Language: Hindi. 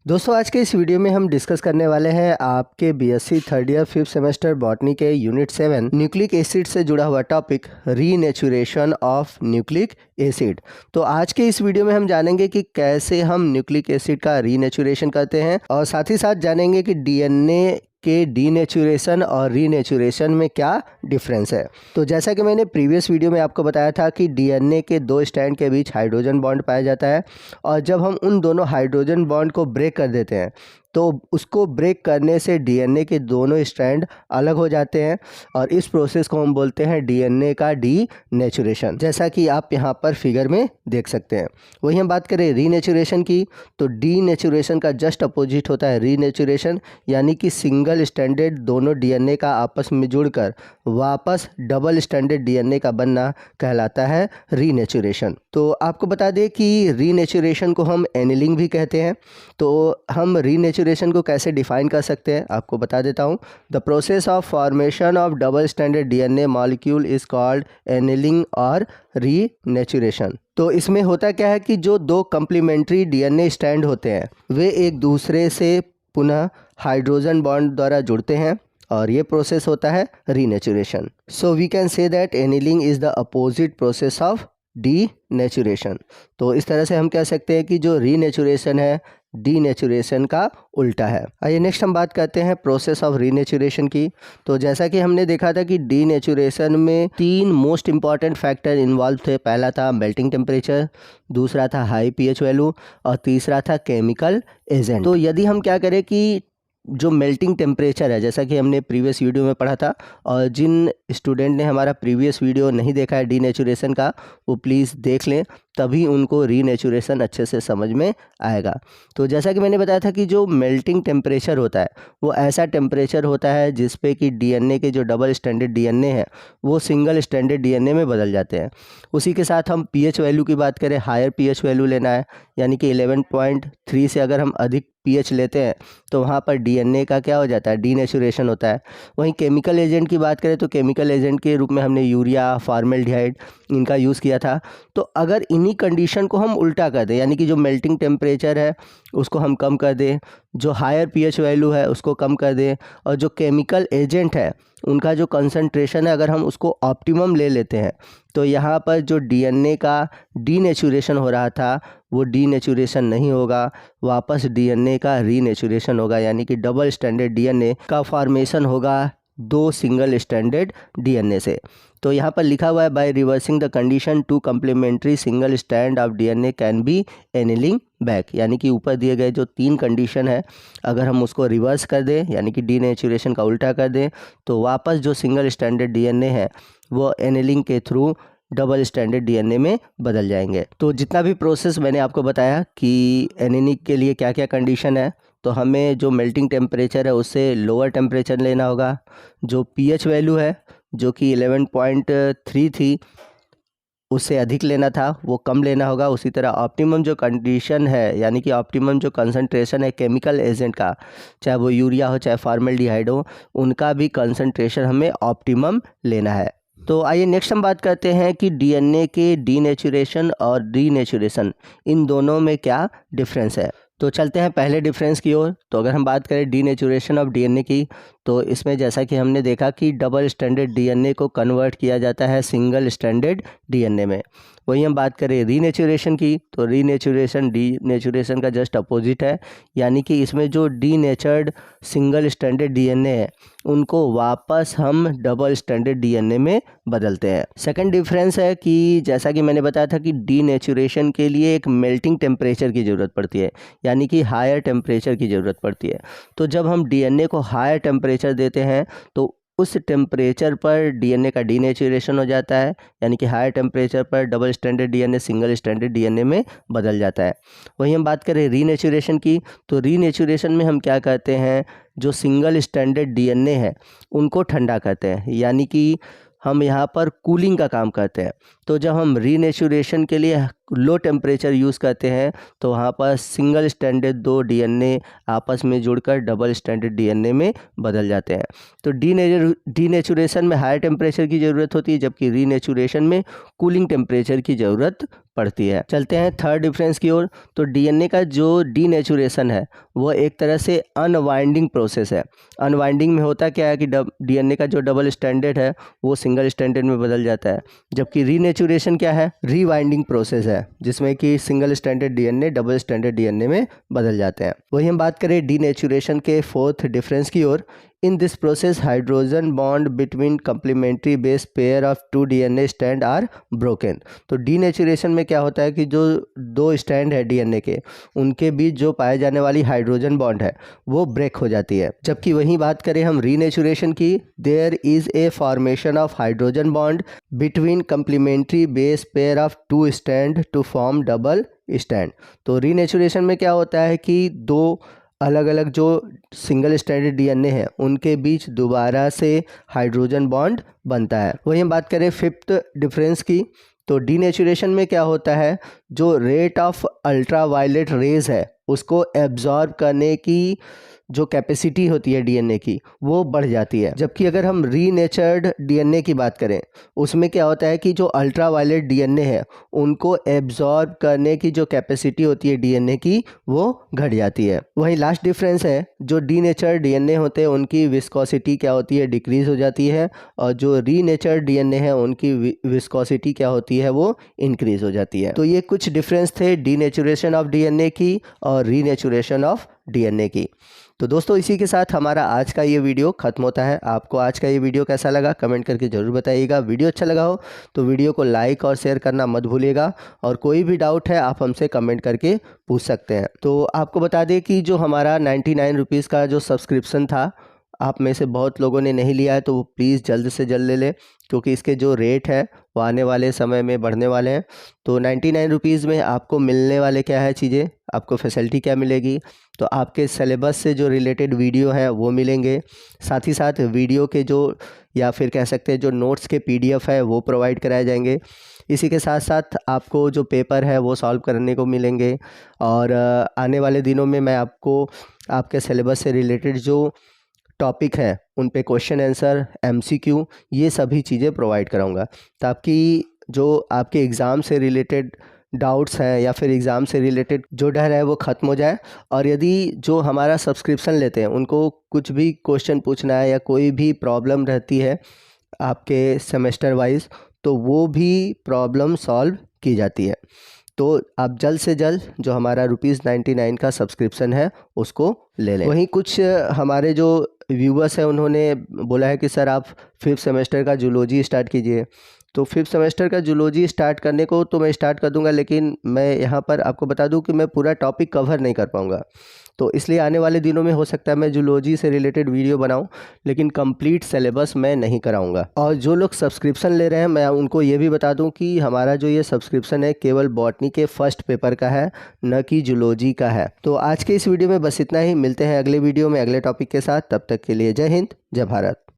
दोस्तों आज के इस वीडियो में हम डिस्कस करने वाले हैं आपके BSc third year 5th semester botany के यूनिट 7 न्यूक्लिक एसिड से जुड़ा हुआ topic renaturation of nucleic acid. तो आज के इस वीडियो में हम जानेंगे कि कैसे हम न्यूक्लिक एसिड का रीनेचुरेशन करते हैं और साथ ही साथ जानेंगे कि डीएनए के डीनेचुरेशन और रीनेचुरेशन में क्या डिफरेंस है। तो जैसा कि मैंने प्रीवियस वीडियो में आपको बताया था कि डीएनए के दो स्ट्रैंड के बीच हाइड्रोजन बॉन्ड पाया जाता है और जब हम उन दोनों हाइड्रोजन बॉन्ड को ब्रेक कर देते हैं तो उसको ब्रेक करने से डीएनए के दोनों स्ट्रैंड अलग हो जाते हैं और इस प्रोसेस को हम बोलते हैं डीएनए का डीनेचुरेशन, जैसा कि आप यहाँ पर फिगर में देख सकते हैं। वही हम बात करें रीनेचुरेशन की, तो डीनेचुरेशन का जस्ट अपोजिट होता है रीनेचुरेशन, यानी कि सिंगल स्ट्रैंडेड दोनों डीएनए का आपस में जुड़कर वापस डबल स्ट्रैंडेड डीएनए का बनना कहलाता है रीनेचुरेशन। तो आपको बता दें कि रीनेचुरेशन को हम एनिलिंग भी कहते हैं। तो हम रीनेचुरेशन को कैसे डिफाइन कर सकते हैं आपको बता देता हूँ। The process of formation of double stranded DNA molecule is called annealing और रीनेचुरेशन। तो इसमें होता क्या है कि जो दो कंप्लीमेंट्री डीएनए स्ट्रैंड होते हैं वे एक दूसरे से पुनः हाइड्रोजन बॉन्ड द्वारा जुड़ते हैं और ये प्रोसेस होता है renaturation. So we can say that annealing is the opposite process of denaturation. तो इस तरह से हम कह सकते हैं कि जो रीनेचुरेशन है डीनेचुरेशन का उल्टा है। आइए नेक्स्ट हम बात करते हैं प्रोसेस ऑफ रीनेचुरेशन की। तो जैसा कि हमने देखा था कि डीनेचुरेशन में तीन मोस्ट इंपॉर्टेंट फैक्टर इन्वॉल्व थे। पहला था मेल्टिंग टेम्परेचर, दूसरा था हाई पीएच वैल्यू और तीसरा था केमिकल एजेंट। तो यदि हम क्या करें कि जो मेल्टिंग टेम्परेचर है, जैसा कि हमने प्रीवियस वीडियो में पढ़ा था, और जिन स्टूडेंट ने हमारा प्रीवियस वीडियो नहीं देखा है डीनेचुरेशन का वो प्लीज़ देख लें, तभी उनको रीनेचुरेशन अच्छे से समझ में आएगा। तो जैसा कि मैंने बताया था कि जो मेल्टिंग टेम्परेचर होता है वो ऐसा टेम्परेचर होता है जिस पे कि डीएनए के जो डबल स्ट्रैंडेड डीएनए है वो सिंगल स्ट्रैंडेड डीएनए में बदल जाते हैं। उसी के साथ हम पीएच वैल्यू की बात करें, हायर पीएच वैल्यू लेना है, यानी कि 11.3 से अगर हम अधिक पीएच लेते हैं तो वहाँ पर डीएनए का क्या हो जाता है, डीनेचुरेशन होता है। वहीं केमिकल एजेंट की बात करें तो केमिकल एजेंट के रूप में हमने यूरिया, फॉर्मेल्डिहाइड इनका यूज़ किया था। तो अगर इन्हीं कंडीशन को हम उल्टा कर दें, यानी कि जो मेल्टिंग टेम्परेचर है उसको हम कम कर दें, जो हायर पीएच वैल्यू है उसको कम कर दें, और जो केमिकल एजेंट है उनका जो कंसंट्रेशन है अगर हम उसको ऑप्टिमम ले लेते हैं, तो यहाँ पर जो डीएनए का डीनेचुरेशन हो रहा था वो डीनेचुरेशन नहीं होगा, वापस डीएनए का रीनेचुरेशन होगा, यानी कि डबल स्ट्रैंडेड डीएनए का फॉर्मेशन होगा दो सिंगल स्ट्रैंडेड डीएनए से। तो यहाँ पर लिखा हुआ है by reversing the condition to complementary single strand of DNA can be annealing back, यानी कि ऊपर दिए गए जो तीन कंडीशन है अगर हम उसको रिवर्स कर दें, यानी कि डीनेचुरेशन का उल्टा कर दें, तो वापस जो सिंगल स्ट्रैंडेड डीएनए है वो एनिलिंग के थ्रू डबल स्ट्रैंडेड डीएनए में बदल जाएंगे। तो जितना भी प्रोसेस मैंने आपको बताया कि एनिलिंग के लिए क्या क्या कंडीशन है, तो हमें जो मेल्टिंग टेम्परेचर है उससे लोअर टेम्परेचर लेना होगा, जो पीएच वैल्यू है जो कि 11.3 थी उससे अधिक लेना था वो कम लेना होगा। उसी तरह ऑप्टिमम जो कंडीशन है, यानी कि ऑप्टिमम जो कंसंट्रेशन है केमिकल एजेंट का, चाहे वो यूरिया हो चाहे फॉर्मेल्डिहाइड हो, उनका भी कंसंट्रेशन हमें ऑप्टिमम लेना है। तो आइए नेक्स्ट हम बात करते हैं कि डीएनए के डीनेचुरेशन और रीनेचुरेशन इन दोनों में क्या डिफरेंस है। तो चलते हैं पहले डिफरेंस की ओर। तो अगर हम बात करें डीनेचुरेशन ऑफ डीएनए की, तो इसमें जैसा कि हमने देखा कि डबल स्ट्रैंडेड डीएनए को कन्वर्ट किया जाता है सिंगल स्ट्रैंडेड डीएनए में। वहीं हम बात करें रीनेचुरेशन की, तो रीनेचुरेशन डीनेचुरेशन का जस्ट अपोजिट है, यानी कि इसमें जो डीनेचर्ड सिंगल स्ट्रैंडेड डीएनए है उनको वापस हम डबल स्ट्रैंडेड डीएनए में बदलते हैं। सेकंड डिफरेंस है कि जैसा कि मैंने बताया था कि डीनेचुरेशन के लिए एक मेल्टिंग टेम्परेचर की ज़रूरत पड़ती है, यानी कि हायर टेम्परेचर की ज़रूरत पड़ती है। तो जब हम डीएनए को हायर टेम्परेचर देते हैं तो उस टेम्परेचर पर डीएनए का डीनेचुरेशन हो जाता है, यानी कि हायर टेम्परेचर पर double stranded DNA single stranded DNA में बदल जाता है। वहीं हम बात करें रीनेचुरेशन की, तो रीनेचुरेशन में हम क्या करते हैं, जो सिंगल स्ट्रैंडेड डीएनए है उनको ठंडा करते हैं, यानी कि हम यहाँ पर कूलिंग का काम करते हैं। तो जब हम रीनेचुरेशन के लिए लो टेम्परेचर यूज़ करते हैं तो वहाँ पर सिंगल स्ट्रैंडेड 2 डीएनए आपस में जुड़कर डबल स्ट्रैंडेड डीएनए में बदल जाते हैं। तो डीनेचुरेशन में हायर टेम्परेचर की ज़रूरत होती है, जबकि रीनेचुरेशन में कूलिंग टेम्परेचर की ज़रूरत पड़ती है। चलते हैं थर्ड डिफरेंस की ओर। तो डीएनए का जो डीनेचुरेशन है वो एक तरह से अनवाइंडिंग प्रोसेस है। अनवाइंडिंग में होता क्या है कि डीएनए का जो डबल स्ट्रैंडेड है वो सिंगल स्ट्रैंडेड में बदल जाता है, जबकि रीनेचुरेशन क्या है, रीवाइंडिंग प्रोसेस है, जिसमें कि single stranded DNA double stranded DNA में बदल जाते हैं। वही हम बात करें डीनेचुरेशन के फोर्थ डिफरेंस की ओर। In this process, hydrogen bond between complementary base pair of 2 DNA strand are broken। तो डीनेचुरेशन में क्या होता है कि जो 2 स्ट्रैंड है डीएनए के, उनके बीच जो पाए जाने वाली हाइड्रोजन बॉन्ड है वो ब्रेक हो जाती है। जबकि वहीं बात करें हम रीनेचुरेशन की, there is a formation of hydrogen bond between complementary base pair of 2 strand to form double strand. तो रीनेचुरेशन में क्या होता है कि दो अलग अलग जो सिंगल स्ट्रैंडेड डीएनए है उनके बीच दोबारा से हाइड्रोजन बॉन्ड बनता है। वही हम बात करें फिफ्थ डिफरेंस की, तो डीनेचुरेशन में क्या होता है, जो रेट ऑफ अल्ट्रावायलेट रेज है उसको एब्जॉर्ब करने की जो कैपेसिटी होती है डीएनए की वो बढ़ जाती है। जबकि अगर हम रीनेचर्ड डीएनए की बात करें उसमें क्या होता है कि जो अल्ट्रावायलेट डीएनए है उनको एब्जॉर्ब करने की जो कैपेसिटी होती है डीएनए की वो घट जाती है। वहीं लास्ट डिफरेंस है, जो डीनेचर्ड डीएनए होते हैं उनकी विस्कोसिटी क्या होती है, डिक्रीज हो जाती है, और जो रीनेचर्ड डीएनए है उनकी विस्कोसिटी क्या होती है, वो इंक्रीज हो जाती है। तो ये कुछ डिफरेंस थे डीनेचुरेशन ऑफ डीएनए की और रीनेचुरेशन ऑफ डीएनए की। तो दोस्तों इसी के साथ हमारा आज का ये वीडियो खत्म होता है। आपको आज का ये वीडियो कैसा लगा कमेंट करके ज़रूर बताइएगा। वीडियो अच्छा लगा हो तो वीडियो को लाइक और शेयर करना मत भूलिएगा, और कोई भी डाउट है आप हमसे कमेंट करके पूछ सकते हैं। तो आपको बता दें कि जो हमारा 99 रुपीज़ का जो सब्सक्रिप्शन था, आप में से बहुत लोगों ने नहीं लिया है, तो वो प्लीज़ जल्द से जल्द ले लें, क्योंकि इसके जो रेट है वो आने वाले समय में बढ़ने वाले हैं। तो 99 रुपीज़ में आपको मिलने वाले क्या है चीज़ें, आपको फैसिलिटी क्या मिलेगी, तो आपके सिलेबस से जो रिलेटेड वीडियो हैं वो मिलेंगे, साथ ही साथ वीडियो के जो या फिर कह सकते हैं जो नोट्स के पीडीएफ है वो प्रोवाइड कराए जाएंगे। इसी के साथ साथ आपको जो पेपर है वो सॉल्व करने को मिलेंगे, और आने वाले दिनों में मैं आपको आपके सिलेबस से रिलेटेड जो टॉपिक है उन पे क्वेश्चन आंसर, एमसीक्यू, ये सभी चीज़ें प्रोवाइड कराऊंगा, ताकि जो आपके एग्ज़ाम से रिलेटेड डाउट्स हैं या फिर एग्ज़ाम से रिलेटेड जो डर है वो ख़त्म हो जाए। और यदि जो हमारा सब्सक्रिप्शन लेते हैं उनको कुछ भी क्वेश्चन पूछना है या कोई भी प्रॉब्लम रहती है आपके सेमेस्टर वाइज, तो वो भी प्रॉब्लम सॉल्व की जाती है। तो आप जल्द से जल्द जो हमारा ₹99 का सब्सक्रिप्शन है उसको ले लें। वहीं कुछ हमारे जो व्यूवर्स हैं उन्होंने बोला है कि सर आप 5th सेमेस्टर का जूलॉजी स्टार्ट कीजिए। तो 5th सेमेस्टर का जूलॉजी स्टार्ट करने को तो मैं स्टार्ट कर दूंगा, लेकिन मैं यहाँ पर आपको बता दूं कि मैं पूरा टॉपिक कवर नहीं कर पाऊँगा। तो इसलिए आने वाले दिनों में हो सकता है मैं जूलॉजी से रिलेटेड वीडियो बनाऊं, लेकिन कंप्लीट सिलेबस मैं नहीं कराऊंगा। और जो लोग सब्सक्रिप्शन ले रहे हैं मैं उनको ये भी बता दूं कि हमारा जो ये सब्सक्रिप्शन है केवल बॉटनी के फर्स्ट पेपर का है, न कि जूलॉजी का है। तो आज के इस वीडियो में बस इतना ही। मिलते हैं अगले वीडियो में अगले टॉपिक के साथ। तब तक के लिए जय हिंद, जय भारत।